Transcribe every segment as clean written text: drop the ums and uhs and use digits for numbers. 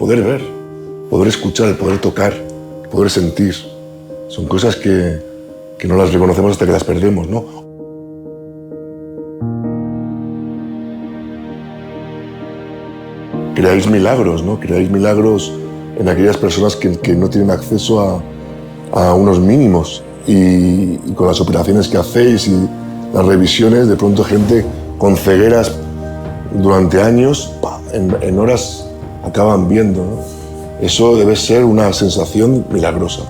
poder ver, poder escuchar, el poder tocar, el poder sentir. Son cosas que no las reconocemos hasta que las perdemos, ¿no? Creáis milagros, ¿no? Creáis milagros en aquellas personas que no tienen acceso a unos mínimos. Y con las operaciones que hacéis y las revisiones, de pronto gente con cegueras durante años, en horas acaban viendo, ¿no? Eso debe ser una sensación milagrosa.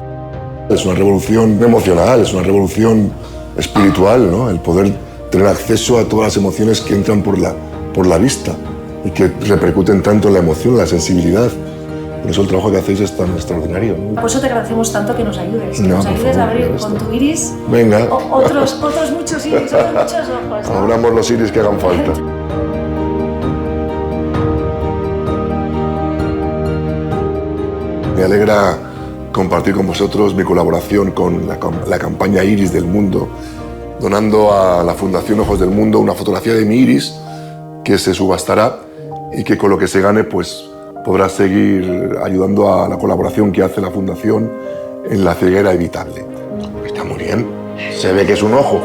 Es una revolución emocional, es una revolución espiritual, ¿no? El poder tener acceso a todas las emociones que entran por la vista y que repercuten tanto en la emoción, en la sensibilidad. Por eso el trabajo que hacéis es tan extraordinario, ¿no? Por eso te agradecemos tanto que nos ayudes, nos ayudes a abrir con tu iris. Venga. Otros muchos iris, otros muchos ojos, ¿no? Abramos los iris que hagan falta. Me alegra compartir con vosotros mi colaboración con la campaña Iris del Mundo, donando a la Fundación Ojos del Mundo una fotografía de mi iris que se subastará y que con lo que se gane pues podrá seguir ayudando a la colaboración que hace la Fundación en la ceguera evitable. Está muy bien, se ve que es un ojo.